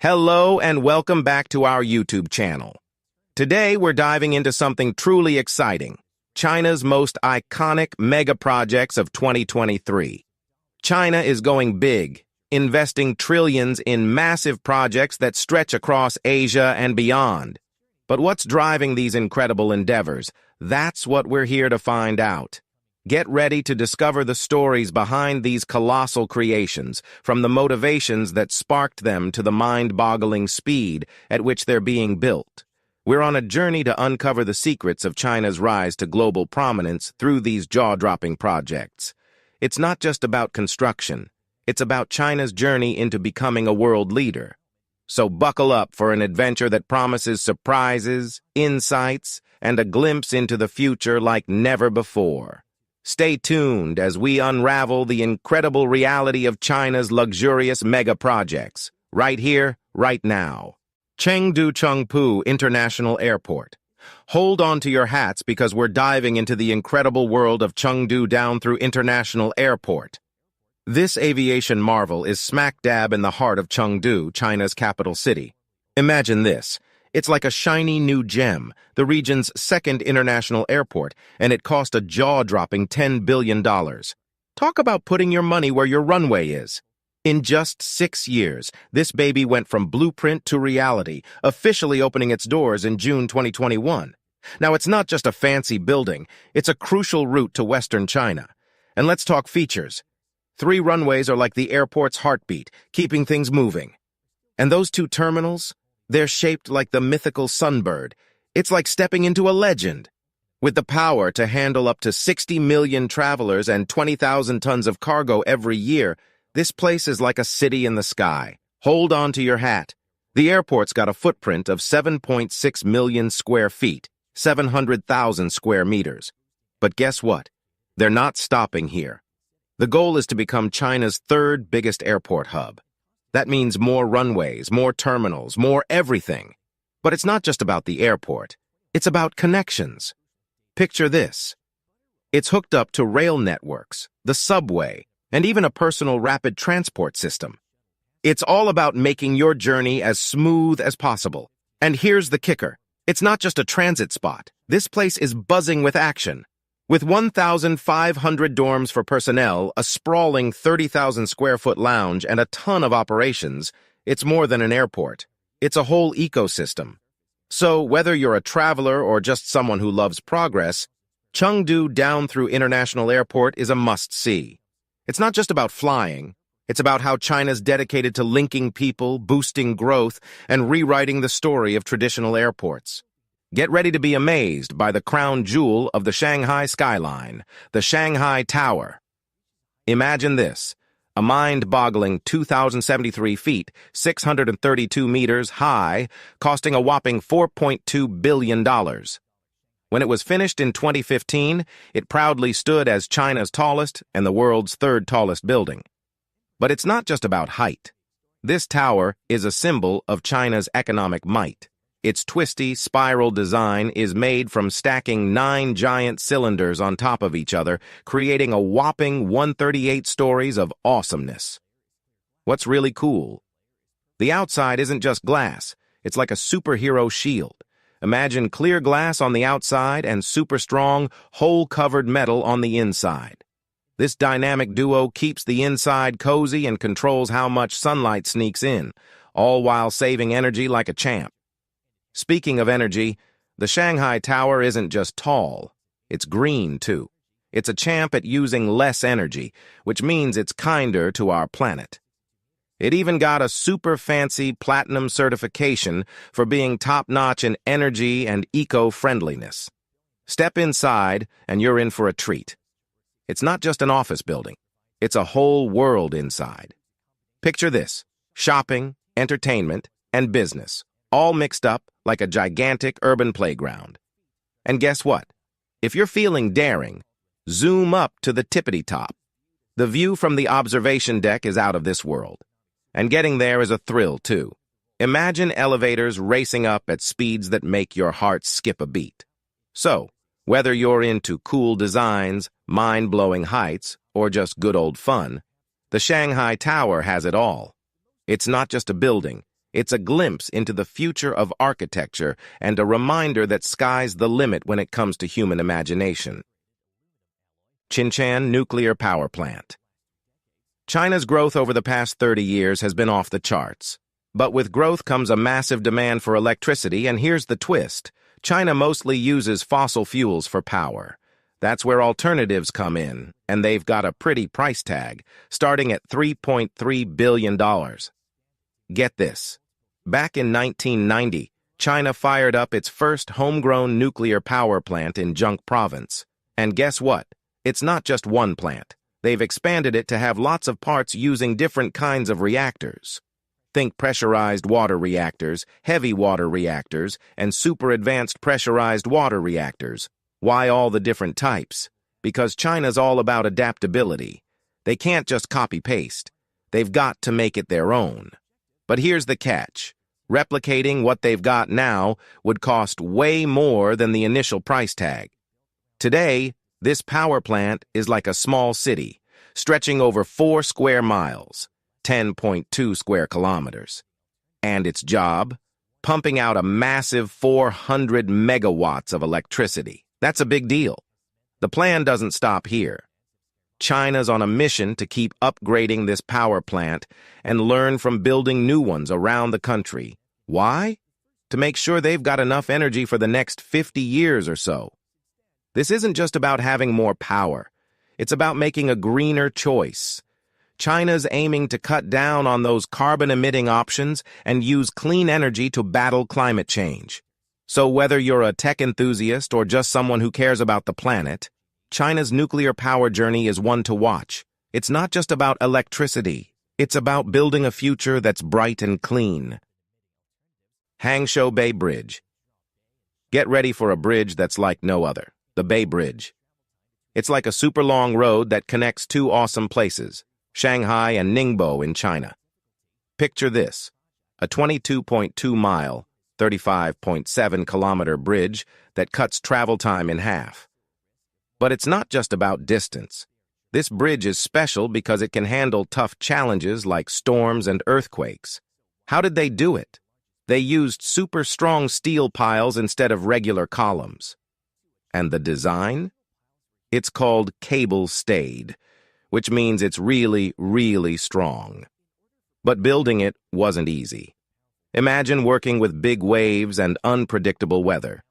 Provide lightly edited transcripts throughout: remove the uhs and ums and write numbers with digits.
Hello and welcome back to our YouTube channel. Today we're diving into something truly exciting, China's most iconic mega projects of 2023. China is going big, investing trillions in massive projects that stretch across Asia and beyond. But what's driving these incredible endeavors? That's what we're here to find out. Get ready to discover the stories behind these colossal creations, from the motivations that sparked them to the mind-boggling speed at which they're being built. We're on a journey to uncover the secrets of China's rise to global prominence through these jaw-dropping projects. It's not just about construction. It's about China's journey into becoming a world leader. So buckle up for an adventure that promises surprises, insights, and a glimpse into the future like never before. Stay tuned as we unravel the incredible reality of China's luxurious mega projects, right here, right now. Chengdu Chengpu International Airport. Hold on to your hats because we're diving into the incredible world of Chengdu down through International Airport. This aviation marvel is smack dab in the heart of Chengdu, China's capital city. Imagine this. It's like a shiny new gem, the region's second international airport, and it cost a jaw-dropping $10 billion. Talk about putting your money where your runway is. In just 6 years, this baby went from blueprint to reality, officially opening its doors in June 2021. Now, it's not just a fancy building, it's a crucial route to Western China. And let's talk features. 3 runways are like the airport's heartbeat, keeping things moving. And those 2 terminals? They're shaped like the mythical sunbird. It's like stepping into a legend. With the power to handle up to 60 million travelers and 20,000 tons of cargo every year, this place is like a city in the sky. Hold on to your hat. The airport's got a footprint of 7.6 million square feet, 700,000 square meters. But guess what? They're not stopping here. The goal is to become China's 3rd biggest airport hub. That means more runways, more terminals, more everything. But it's not just about the airport. It's about connections. Picture this. It's hooked up to rail networks, the subway, and even a personal rapid transport system. It's all about making your journey as smooth as possible. And here's the kicker. It's not just a transit spot. This place is buzzing with action. With 1,500 dorms for personnel, a sprawling 30,000 square foot lounge, and a ton of operations, it's more than an airport. It's a whole ecosystem. So whether you're a traveler or just someone who loves progress, Chengdu down through International Airport is a must-see. It's not just about flying. It's about how China's dedicated to linking people, boosting growth, and rewriting the story of traditional airports. Get ready to be amazed by the crown jewel of the Shanghai skyline, the Shanghai Tower. Imagine this, a mind-boggling 2,073 feet, 632 meters high, costing a whopping $4.2 billion. When it was finished in 2015, it proudly stood as China's tallest and the world's 3rd tallest building. But it's not just about height. This tower is a symbol of China's economic might. Its twisty, spiral design is made from stacking 9 giant cylinders on top of each other, creating a whopping 138 stories of awesomeness. What's really cool? The outside isn't just glass. It's like a superhero shield. Imagine clear glass on the outside and super strong, hole-covered metal on the inside. This dynamic duo keeps the inside cozy and controls how much sunlight sneaks in, all while saving energy like a champ. Speaking of energy, the Shanghai Tower isn't just tall, it's green too. It's a champ at using less energy, which means it's kinder to our planet. It even got a super fancy platinum certification for being top-notch in energy and eco-friendliness. Step inside and you're in for a treat. It's not just an office building, it's a whole world inside. Picture this, shopping, entertainment, and business, all mixed up like a gigantic urban playground. And guess what? If you're feeling daring, zoom up to the tippity top. The view from the observation deck is out of this world. And getting there is a thrill, too. Imagine elevators racing up at speeds that make your heart skip a beat. So, whether you're into cool designs, mind-blowing heights, or just good old fun, the Shanghai Tower has it all. It's not just a building. It's a glimpse into the future of architecture and a reminder that sky's the limit when it comes to human imagination. Chine nuclear power plant. China's growth over the past 30 years has been off the charts. But with growth comes a massive demand for electricity, and here's the twist. China mostly uses fossil fuels for power. That's where alternatives come in, and they've got a pretty price tag, starting at $3.3 billion. Get this. Back in 1990, China fired up its first homegrown nuclear power plant in Zhejiang province. And guess what? It's not just one plant. They've expanded it to have lots of parts using different kinds of reactors. Think pressurized water reactors, heavy water reactors, and super advanced pressurized water reactors. Why all the different types? Because China's all about adaptability. They can't just copy-paste. They've got to make it their own. But here's the catch. Replicating what they've got now would cost way more than the initial price tag. Today, this power plant is like a small city, stretching over 4 square miles, 10.2 square kilometers. And its job? Pumping out a massive 400 megawatts of electricity. That's a big deal. The plan doesn't stop here. China's on a mission to keep upgrading this power plant and learn from building new ones around the country. Why? To make sure they've got enough energy for the next 50 years or so. This isn't just about having more power. It's about making a greener choice. China's aiming to cut down on those carbon-emitting options and use clean energy to battle climate change. So whether you're a tech enthusiast or just someone who cares about the planet, China's nuclear power journey is one to watch. It's not just about electricity. It's about building a future that's bright and clean. Hangzhou Bay Bridge. Get ready for a bridge that's like no other, the Bay Bridge. It's like a super long road that connects 2 awesome places, Shanghai and Ningbo in China. Picture this, a 22.2-mile, 35.7-kilometer bridge that cuts travel time in half. But it's not just about distance. This bridge is special because it can handle tough challenges like storms and earthquakes. How did they do it? They used super strong steel piles instead of regular columns. And the design? It's called cable-stayed, which means it's really, really strong. But building it wasn't easy. Imagine working with big waves and unpredictable weather.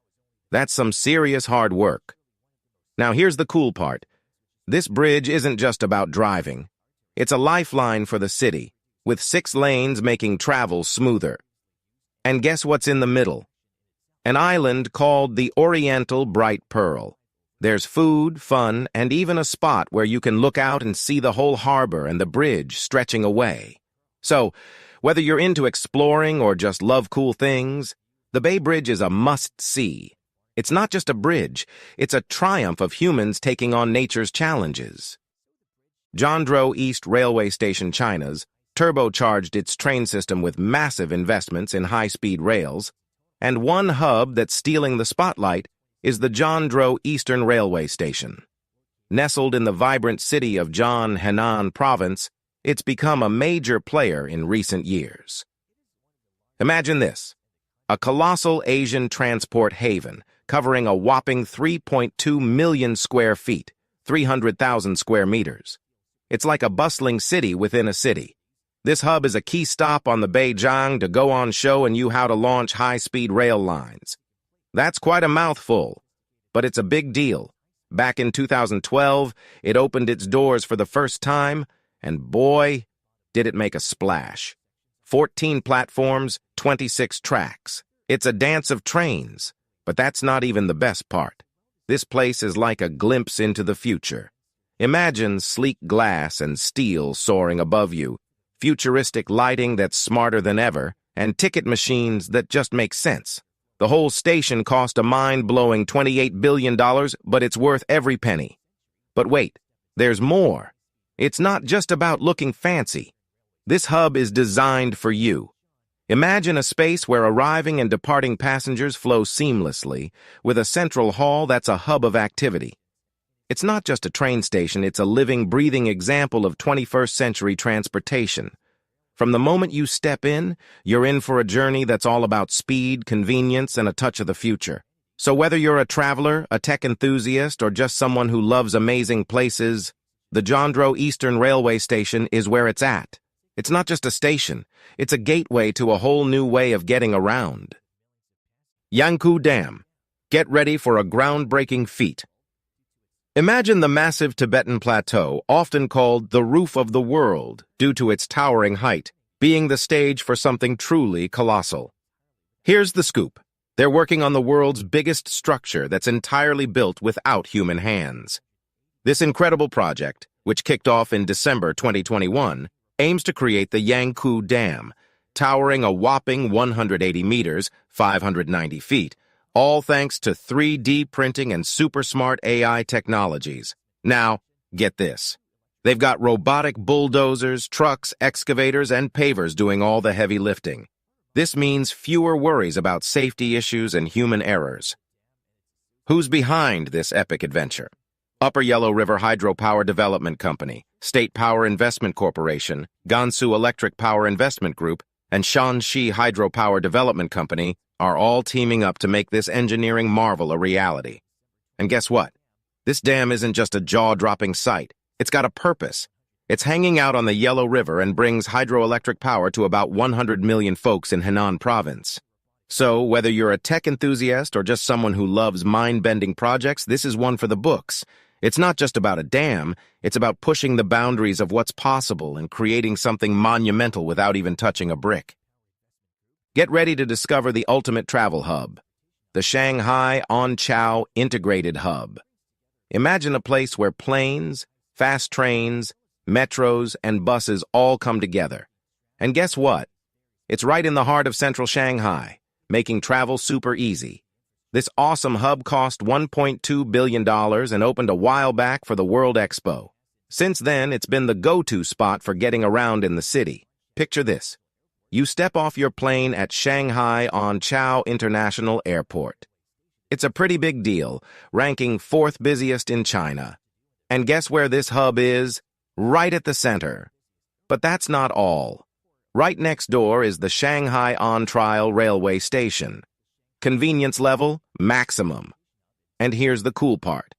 That's some serious hard work. Now here's the cool part. This bridge isn't just about driving. It's a lifeline for the city, with 6 lanes making travel smoother. And guess what's in the middle? An island called the Oriental Bright Pearl. There's food, fun, and even a spot where you can look out and see the whole harbor and the bridge stretching away. So, whether you're into exploring or just love cool things, the Bay Bridge is a must-see. It's not just a bridge, it's a triumph of humans taking on nature's challenges. Zhangzhou East Railway Station China's turbocharged its train system with massive investments in high-speed rails, and one hub that's stealing the spotlight is the Zhangzhou Eastern Railway Station. Nestled in the vibrant city of Zhejiang, Henan Province, it's become a major player in recent years. Imagine this, a colossal Asian transport haven covering a whopping 3.2 million square feet, 300,000 square meters. It's like a bustling city within a city. This hub is a key stop on the Beijing to go on showing you how to launch high-speed rail lines. That's quite a mouthful, but it's a big deal. Back in 2012, it opened its doors for the first time, and boy, did it make a splash. 14 platforms, 26 tracks. It's a dance of trains, but that's not even the best part. This place is like a glimpse into the future. Imagine sleek glass and steel soaring above you, futuristic lighting that's smarter than ever, and ticket machines that just make sense. The whole station cost a mind-blowing $28 billion, but it's worth every penny. But wait, there's more. It's not just about looking fancy. This hub is designed for you. Imagine a space where arriving and departing passengers flow seamlessly, with a central hall that's a hub of activity. It's not just a train station, it's a living, breathing example of 21st century transportation. From the moment you step in, you're in for a journey that's all about speed, convenience, and a touch of the future. So whether you're a traveler, a tech enthusiast, or just someone who loves amazing places, the Zhondro Eastern Railway Station is where it's at. It's not just a station, it's a gateway to a whole new way of getting around. Yangkou Dam. Get ready for a groundbreaking feat. Imagine the massive Tibetan plateau, often called the roof of the world due to its towering height, being the stage for something truly colossal. Here's the scoop. They're working on the world's biggest structure that's entirely built without human hands. This incredible project, which kicked off in December 2021, aims to create the Yangkou Dam, towering a whopping 180 meters, 590 feet, all thanks to 3D printing and super smart AI technologies. Now, get this. They've got robotic bulldozers, trucks, excavators, and pavers doing all the heavy lifting. This means fewer worries about safety issues and human errors. Who's behind this epic adventure? Upper Yellow River Hydropower Development Company, State Power Investment Corporation, Gansu Electric Power Investment Group, and Shanxi Hydropower Development Company are all teaming up to make this engineering marvel a reality. And guess what? This dam isn't just a jaw-dropping sight. It's got a purpose. It's hanging out on the Yellow River and brings hydroelectric power to about 100 million folks in Henan province. So, whether you're a tech enthusiast or just someone who loves mind-bending projects, this is one for the books. It's not just about a dam, it's about pushing the boundaries of what's possible and creating something monumental without even touching a brick. Get ready to discover the ultimate travel hub, the Shanghai Onqiao Integrated Hub. Imagine a place where planes, fast trains, metros, and buses all come together. And guess what? It's right in the heart of central Shanghai, making travel super easy. This awesome hub cost $1.2 billion and opened a while back for the World Expo. Since then, it's been the go-to spot for getting around in the city. Picture this. You step off your plane at Shanghai Onqiao International Airport. It's a pretty big deal, ranking 4th busiest in China. And guess where this hub is? Right at the center. But that's not all. Right next door is the Shanghai On-Trial Railway Station. Convenience level, maximum. And here's the cool part.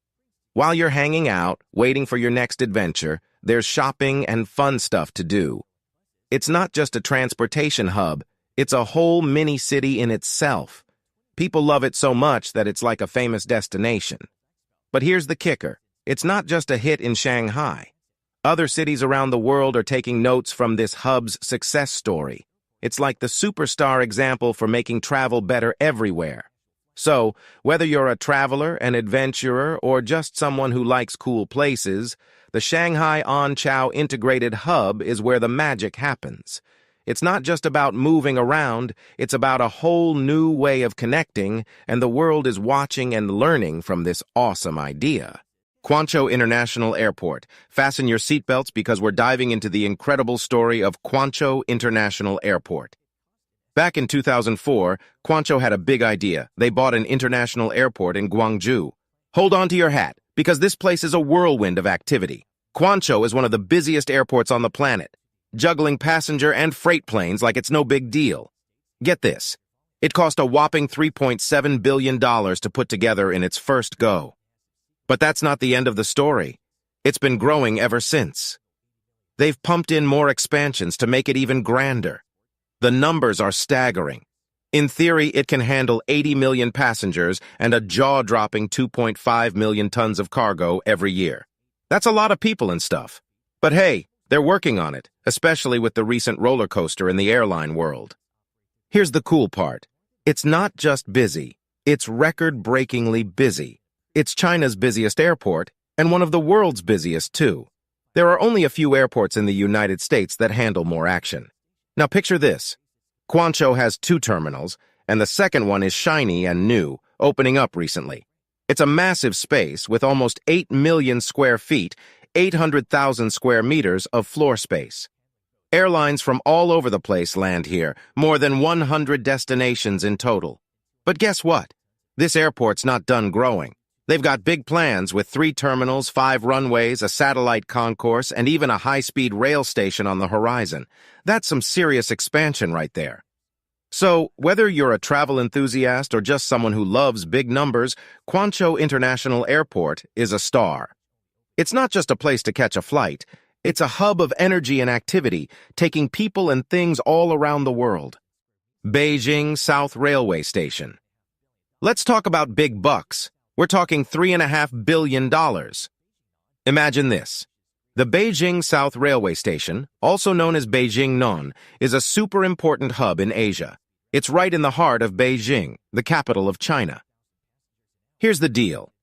While you're hanging out, waiting for your next adventure, there's shopping and fun stuff to do. It's not just a transportation hub, it's a whole mini-city in itself. People love it so much that it's like a famous destination. But here's the kicker. It's not just a hit in Shanghai. Other cities around the world are taking notes from this hub's success story. It's like the superstar example for making travel better everywhere. So, whether you're a traveler, an adventurer, or just someone who likes cool places, the Shanghai Onqiao Integrated Hub is where the magic happens. It's not just about moving around, it's about a whole new way of connecting, and the world is watching and learning from this awesome idea. Guangzhou International Airport. Fasten your seatbelts because we're diving into the incredible story of Guangzhou International Airport. Back in 2004, Guangzhou had a big idea. They bought an international airport in Guangzhou. Hold on to your hat, because this place is a whirlwind of activity. Guangzhou is one of the busiest airports on the planet, juggling passenger and freight planes like it's no big deal. Get this. It cost a whopping $3.7 billion to put together in its first go. But that's not the end of the story. It's been growing ever since. They've pumped in more expansions to make it even grander. The numbers are staggering. In theory, it can handle 80 million passengers and a jaw-dropping 2.5 million tons of cargo every year. That's a lot of people and stuff. But hey, they're working on it, especially with the recent roller coaster in the airline world. Here's the cool part. It's not just busy, it's record-breakingly busy. It's China's busiest airport, and one of the world's busiest, too. There are only a few airports in the United States that handle more action. Now picture this. Guangzhou has 2 terminals, and the second one is shiny and new, opening up recently. It's a massive space with almost 8 million square feet, 800,000 square meters of floor space. Airlines from all over the place land here, more than 100 destinations in total. But guess what? This airport's not done growing. They've got big plans with 3 terminals, 5 runways, a satellite concourse, and even a high-speed rail station on the horizon. That's some serious expansion right there. So, whether you're a travel enthusiast or just someone who loves big numbers, Guangzhou International Airport is a star. It's not just a place to catch a flight. It's a hub of energy and activity, taking people and things all around the world. Beijing South Railway Station. Let's talk about big bucks. We're talking $3.5 billion. Imagine this. The Beijing South Railway Station, also known as Beijing Non, is a super important hub in Asia. It's right in the heart of Beijing, the capital of China. Here's the deal.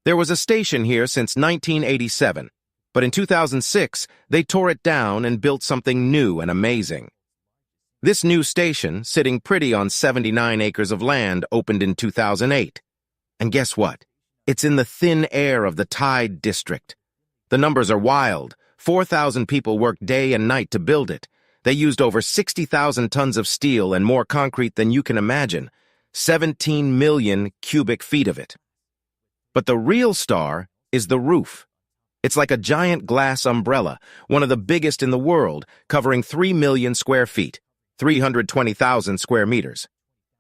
There was a station here since 1987, but in 2006, they tore it down and built something new and amazing. This new station, sitting pretty on 79 acres of land, opened in 2008. And guess what? It's in the thin air of the Tide District. The numbers are wild. 4,000 people worked day and night to build it. They used over 60,000 tons of steel and more concrete than you can imagine. 17 million cubic feet of it. But the real star is the roof. It's like a giant glass umbrella, one of the biggest in the world, covering 3 million square feet, 320,000 square meters.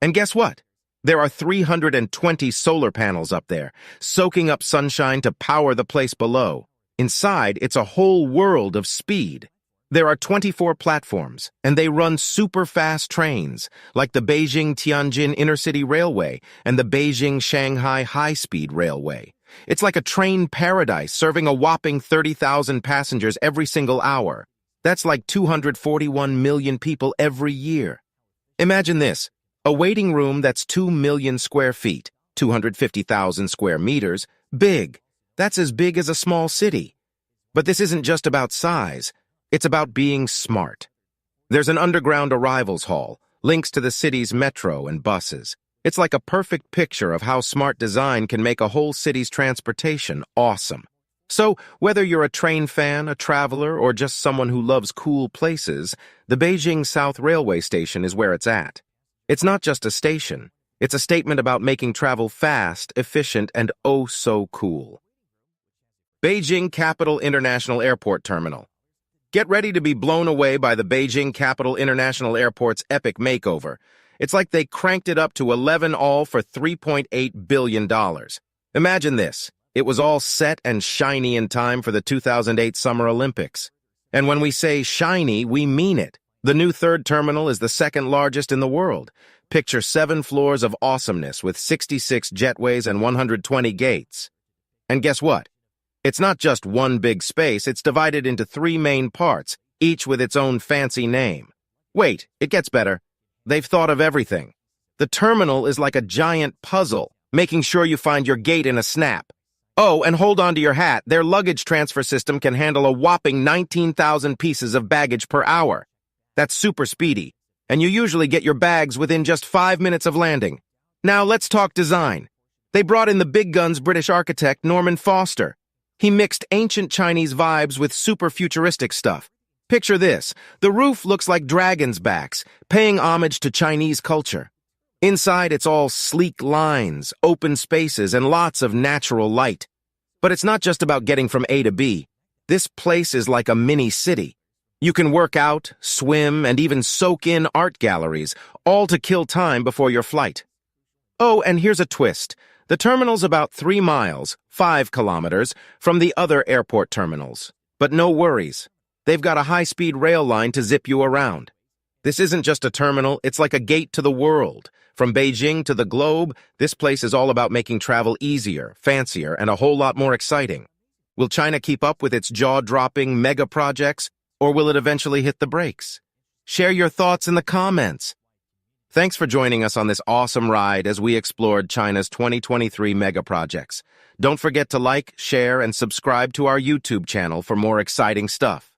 And guess what? There are 320 solar panels up there, soaking up sunshine to power the place below. Inside, it's a whole world of speed. There are 24 platforms, and they run super-fast trains, like the Beijing-Tianjin Intercity Railway and the Beijing-Shanghai High-Speed Railway. It's like a train paradise, serving a whopping 30,000 passengers every single hour. That's like 241 million people every year. Imagine this, a waiting room that's 2 million square feet, 250,000 square meters, big. That's as big as a small city. But this isn't just about size. It's about being smart. There's an underground arrivals hall, links to the city's metro and buses. It's like a perfect picture of how smart design can make a whole city's transportation awesome. So, whether you're a train fan, a traveler, or just someone who loves cool places, the Beijing South Railway Station is where it's at. It's not just a station. It's a statement about making travel fast, efficient, and oh so cool. Beijing Capital International Airport Terminal. Get ready to be blown away by the Beijing Capital International Airport's epic makeover. It's like they cranked it up to 11 all for $3.8 billion. Imagine this. It was all set and shiny in time for the 2008 Summer Olympics. And when we say shiny, we mean it. The new third terminal is the second largest in the world. Picture 7 floors of awesomeness with 66 jetways and 120 gates. And guess what? It's not just one big space, it's divided into 3 main parts, each with its own fancy name. Wait, it gets better. They've thought of everything. The terminal is like a giant puzzle, making sure you find your gate in a snap. Oh, and hold on to your hat, their luggage transfer system can handle a whopping 19,000 pieces of baggage per hour. That's super speedy, and you usually get your bags within just 5 minutes of landing. Now let's talk design. They brought in the big guns British architect Norman Foster. He mixed ancient Chinese vibes with super futuristic stuff. Picture this, the roof looks like dragons' backs, paying homage to Chinese culture. Inside, it's all sleek lines, open spaces, and lots of natural light. But it's not just about getting from A to B. This place is like a mini city. You can work out, swim, and even soak in art galleries, all to kill time before your flight. Oh, and here's a twist. The terminal's about 3 miles, 5 kilometers, from the other airport terminals. But no worries. They've got a high-speed rail line to zip you around. This isn't just a terminal, it's like a gate to the world. From Beijing to the globe, this place is all about making travel easier, fancier, and a whole lot more exciting. Will China keep up with its jaw-dropping mega projects, or will it eventually hit the brakes? Share your thoughts in the comments. Thanks for joining us on this awesome ride as we explored China's 2023 mega projects. Don't forget to like, share, and subscribe to our YouTube channel for more exciting stuff.